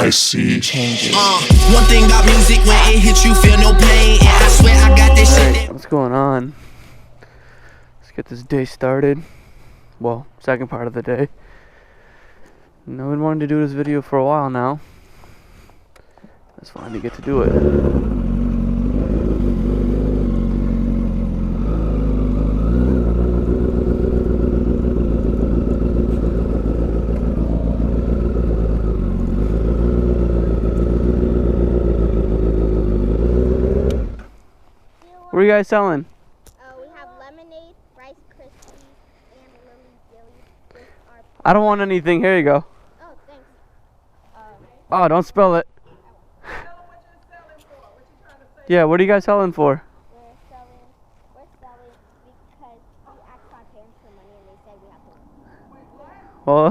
I see changes. One thing about music, when it hits you, feel no pain. And I swear I got this shit. Hey, what's going on? Let's get this day started. Well, second part of the day. I've been wanting to do this video for a while now. Let's finally get to do it. What are you guys selling? We have lemonade, Rice Krispies, and Lily Jelly. I don't want anything. Here you go. Oh, thanks. Oh, don't spill it. Yeah, what are you guys selling for? We're selling because we asked our parents for money and they said we have to work. Well,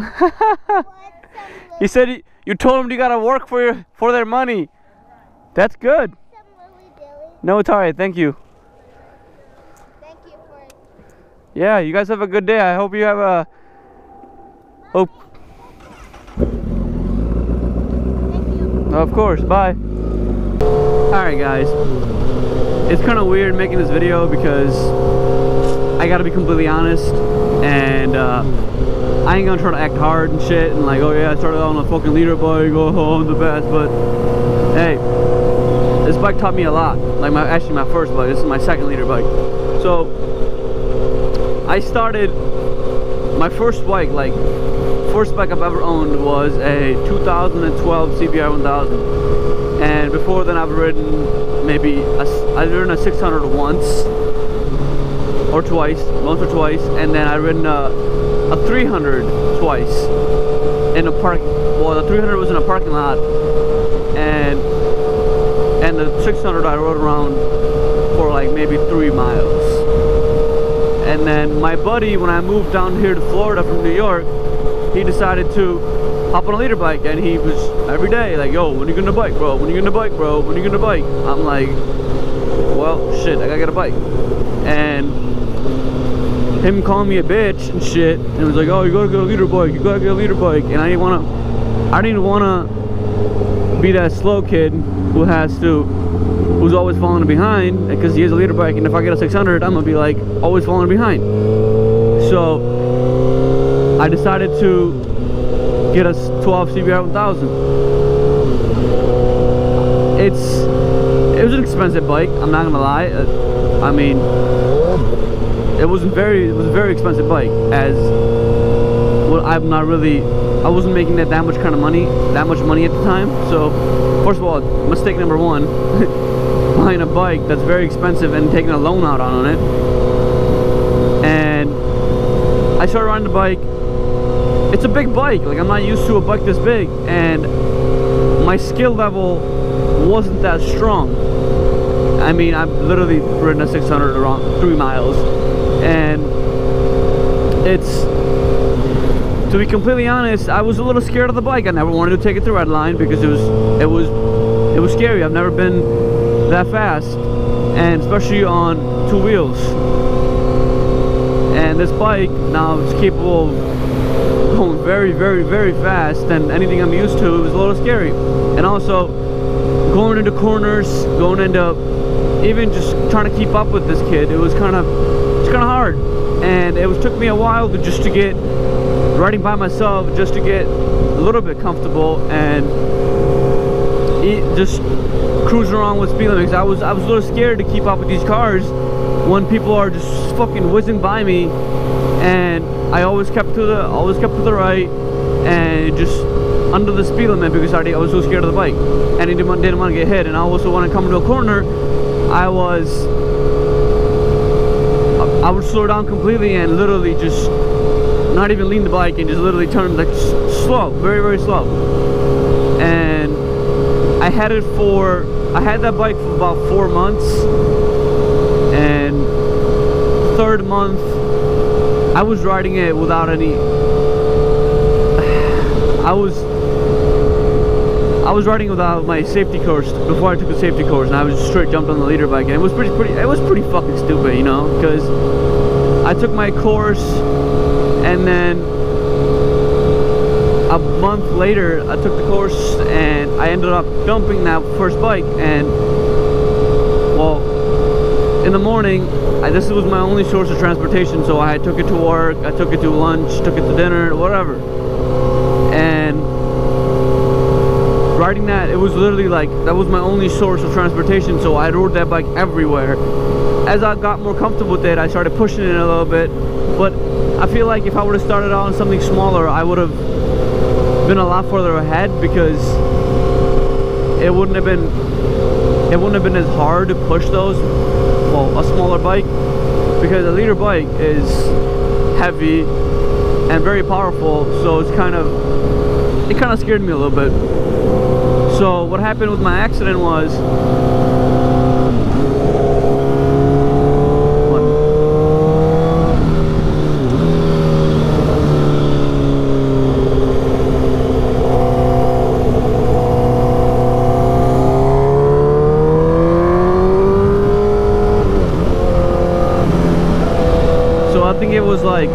he said you told him you gotta work for their money. That's good. Some Lily Jelly. No, it's alright. Thank you. Thank you for it. Yeah, you guys have a good day. I hope you have a. Oh. Thank you. Of course. Bye. Alright, guys. It's kind of weird making this video because I gotta be completely honest, and I ain't gonna try to act hard and shit and like, oh yeah, I started out on a fucking leader bike, oh I'm the best, but hey, this bike taught me a lot. Like actually my first bike, this is my second leader bike. So I started my first bike, like first bike I've ever owned was a 2012 CBR1000, and before then I've ridden I've ridden a 600 once or twice, and then I've ridden a 300 twice in a park. Well, the 300 was in a parking lot, and the 600 I rode around for like maybe 3 miles. And then my buddy, when I moved down here to Florida from New York, he decided to hop on a leader bike, and he was every day like, yo, when are you gonna bike, bro? When are you gonna bike, bro? When are you gonna bike? I'm like, well, shit, I gotta get a bike. And him calling me a bitch and shit, and it was like, oh, you gotta get a leader bike, and I didn't wanna be that slow kid who's always falling behind, because he has a leader bike, and if I get a 600, I'm gonna be like always falling behind. So I decided to get a 12 CBR1000. It was an expensive bike, I'm not gonna lie. I mean, it was a very expensive bike, as well, I wasn't making that much money at the time. So first of all, mistake number one, buying a bike that's very expensive and taking a loan out on it. And I started riding the bike. It's a big bike, like I'm not used to a bike this big, and my skill level wasn't that strong. I mean, I've literally ridden a 600 around 3 miles, and to be completely honest, I was a little scared of the bike. I never wanted to take it to red line because it was scary. I've never been that fast, and especially on 2 wheels. And this bike now is capable of going very, very, very fast, and anything I'm used to, it was a little scary. And also going into corners, even just trying to keep up with this kid, it's kind of hard. And it took me a while to get riding by myself, just to get a little bit comfortable and just cruising around with speed limits. I was a little scared to keep up with these cars when people are just fucking whizzing by me, and I always kept to the right and just under the speed limit because I was so scared of the bike, and I didn't want to get hit. And also when I come into a corner, I would slow down completely and literally just not even lean the bike and just literally turn like slow, very, very slow. And I had that bike for about 4 months, and third month I was riding it without any. I was riding without my safety course before I took the safety course, and I was just straight jumped on the leader bike, and it was pretty fucking stupid, you know, because I took my course and then a month later, I took the course and I ended up dumping that first bike. And well, in the morning, this was my only source of transportation, so I took it to work, I took it to lunch, took it to dinner, whatever. And riding that, it was literally like, that was my only source of transportation, so I rode that bike everywhere. As I got more comfortable with it, I started pushing it a little bit, but I feel like if I would have started out on something smaller, I would have been a lot further ahead, because it wouldn't have been as hard to push those, well, a smaller bike, because a liter bike is heavy and very powerful, so it kind of scared me a little bit. So what happened with my accident was, I think it was like,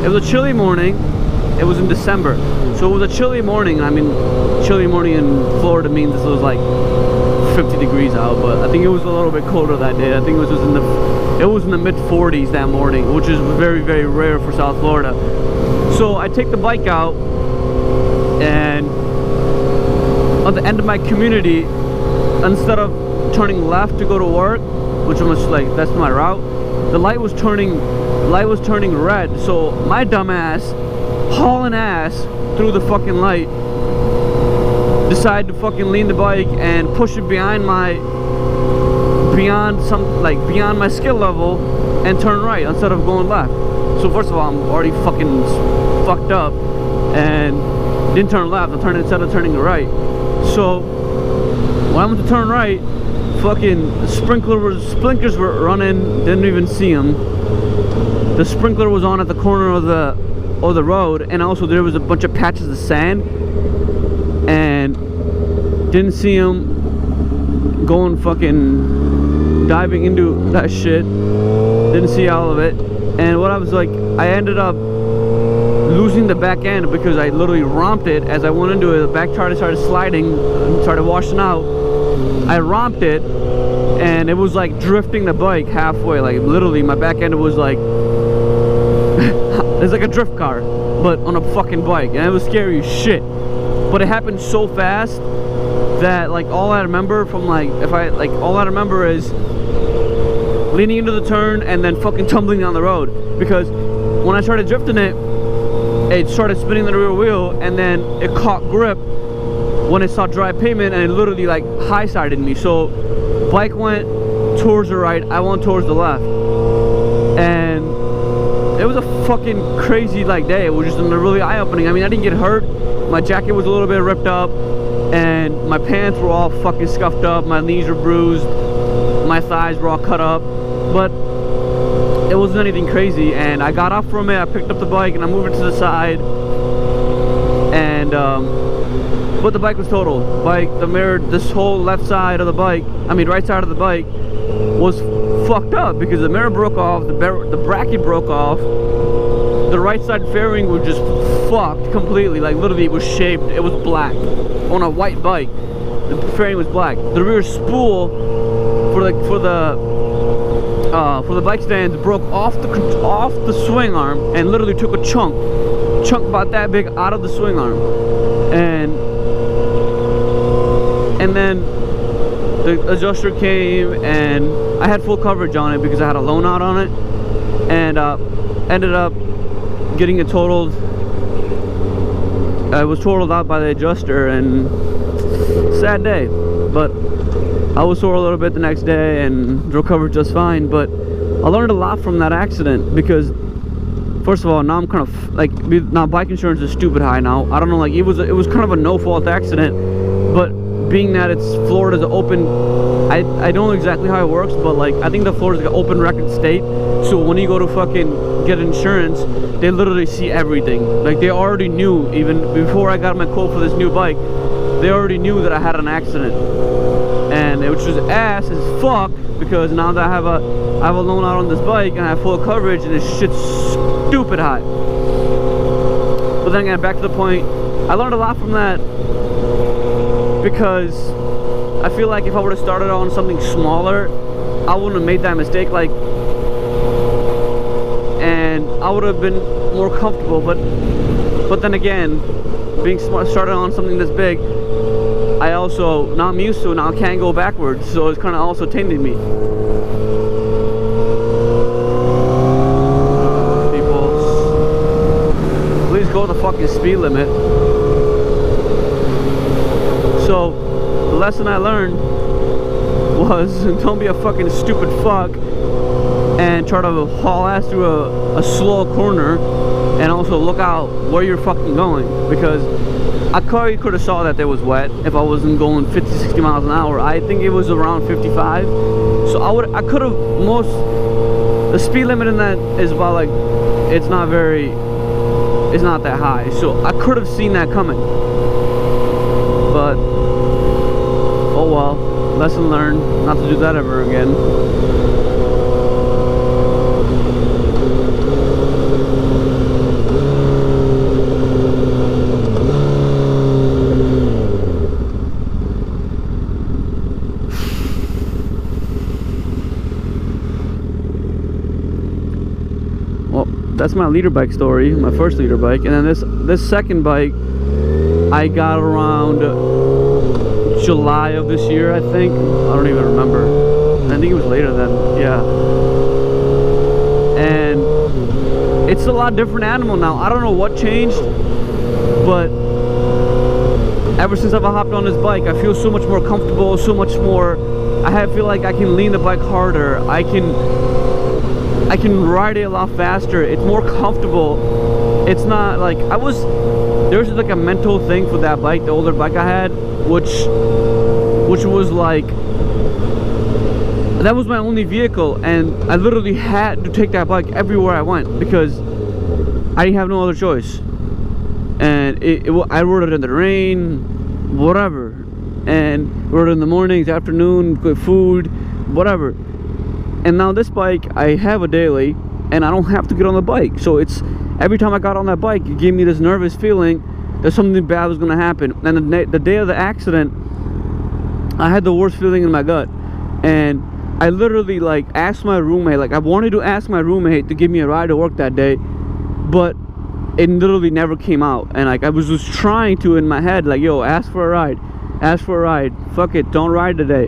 it was a chilly morning. It was in December, so it was a chilly morning. I mean, chilly morning in Florida means it was like 50 degrees out, but I think it was a little bit colder that day. I think it was in the mid 40s that morning, which is very, very rare for South Florida. So I take the bike out, and at the end of my community, instead of turning left to go to work, which was like, that's my route, the light was turning red. So my dumb ass, hauling ass through the fucking light, decided to fucking lean the bike and push it beyond my skill level and turn right instead of going left. So first of all, I'm already fucking fucked up and didn't turn left. I turned instead of turning right. So when I went to turn right, fucking sprinklers were running, didn't even see them. The sprinkler was on at the corner of the road, and also there was a bunch of patches of sand, and didn't see them going fucking diving into that shit. Didn't see all of it. And what I was like, I ended up losing the back end because I literally romped it. As I went into it, the back tire started sliding and started washing out. I romped it, and it was like drifting the bike halfway. Like literally my back end was like it's like a drift car, but on a fucking bike, and it was scary as shit. But it happened so fast that like all I remember from all I remember is leaning into the turn and then fucking tumbling down the road, because when I started drifting it started spinning the rear wheel, and then it caught grip when it saw dry pavement, and it literally like high-sided me. So bike went towards the right, I went towards the left, and it was a fucking crazy like day. It was just really eye-opening. I mean, I didn't get hurt. My jacket was a little bit ripped up, and my pants were all fucking scuffed up. My knees were bruised, my thighs were all cut up, but it wasn't anything crazy. And I got off from it, I picked up the bike, and I moved it to the side, and but the bike was totaled. The mirror, this whole left side of the bike, I mean right side of the bike, was fucked up because the mirror broke off, the bracket broke off, the right side fairing was just fucked completely. Like literally it was shaped, it was black on a white bike. The fairing was black. The rear spool for the bike stands broke off the swing arm, and literally took a chunk about that big out of the swing arm. And then the adjuster came, and I had full coverage on it because I had a loan out on it, and ended up getting it totaled. I was totaled out by the adjuster, and sad day, but I was sore a little bit the next day and recovered just fine. But I learned a lot from that accident, because first of all, now I'm kind of like, now bike insurance is stupid high now. I don't know, like it was kind of a no-fault accident, but being that it's Florida's open, I don't know exactly how it works, but like I think the Florida's an open record state, so when you go to fucking get insurance, they literally see everything. Like they already knew, even before I got my quote for this new bike, they already knew that I had an accident, and which was ass as fuck, because now that I have a loan out on this bike and I have full coverage, and this shit's stupid high. But then again, back to the point, I learned a lot from that, because I feel like if I would have started on something smaller, I wouldn't have made that mistake, and I would have been more comfortable. But then again, being started on something this big, I also, now I'm used to it, now I can't go backwards, so it's kind of also tainted me. People, please go the fucking speed limit. So, the lesson I learned was, don't be a fucking stupid fuck and try to haul ass through a slow corner, and also look out where you're fucking going, because I probably could have saw that it was wet if I wasn't going 50-60 miles an hour. I think it was around 55, so I could have the speed limit in that is about like, it's not that high, so I could have seen that coming. But oh well, lesson learned, not to do that ever again. That's my leader bike story, my first leader bike. And then this second bike I got around July of this year, I think. I don't even remember. I think it was later than, yeah. And it's a lot different animal now. I don't know what changed, but ever since I've hopped on this bike, I feel so much more comfortable, so much more, I feel like I can lean the bike harder. I can ride it a lot faster. It's more comfortable. It's not like there's like a mental thing for that bike, the older bike I had, which was like, that was my only vehicle, and I literally had to take that bike everywhere I went because I didn't have no other choice. And I rode it in the rain, whatever, and rode it in the mornings, afternoon, good food, whatever. And now this bike, I have a daily, and I don't have to get on the bike. So it's, every time I got on that bike, it gave me this nervous feeling that something bad was gonna happen. And the day of the accident, I had the worst feeling in my gut. And I literally like asked my roommate, like I wanted to ask my roommate to give me a ride to work that day, but it literally never came out. And like I was just trying to in my head, like, yo, ask for a ride, fuck it, don't ride today.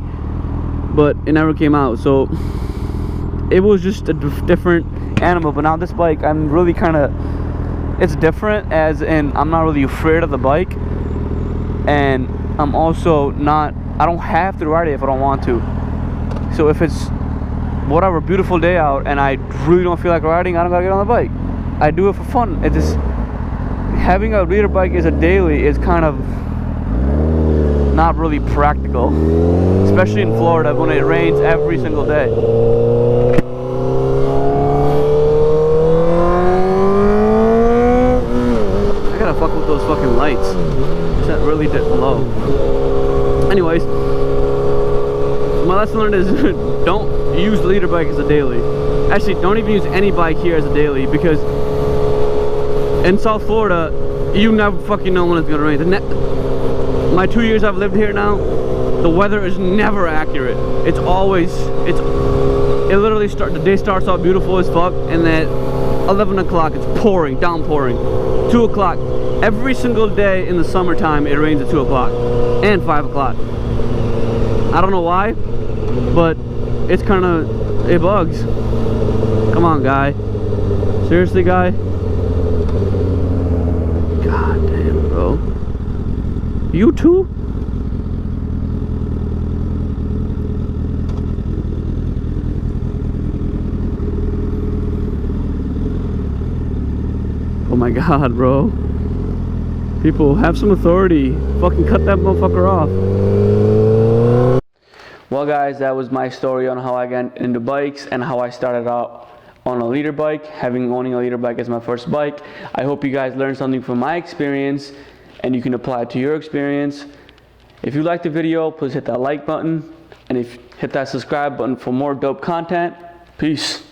But it never came out. So it was just a different animal. But now this bike, I'm really kind of, it's different, as in I'm not really afraid of the bike, and I'm also not, I don't have to ride it if I don't want to. So if it's whatever, beautiful day out and I really don't feel like riding, I don't gotta get on the bike. I do it for fun. It just, having a leader bike as a daily is kind of not really practical, especially in Florida when it rains every single day. I gotta fuck with those fucking lights. It's not really that low. Anyways, my lesson learned is don't use the leader bike as a daily. Actually, don't even use any bike here as a daily, because in South Florida, you never fucking know when it's gonna rain. My 2 years I've lived here now, the weather is never accurate. It's always, it literally the day starts out beautiful as fuck, and then 11 o'clock it's pouring, downpouring. 2 o'clock, every single day in the summertime it rains at 2 o'clock and 5 o'clock. I don't know why, but it's kind of, it bugs. Come on, guy. Seriously, guy? God damn, bro. You too? Oh my god, bro. People, have some authority. Fucking cut that motherfucker off. Well guys, that was my story on how I got into bikes and how I started out on a leader bike, owning a leader bike as my first bike. I hope you guys learned something from my experience and you can apply it to your experience. If you liked the video, please hit that like button, and hit that subscribe button for more dope content. Peace.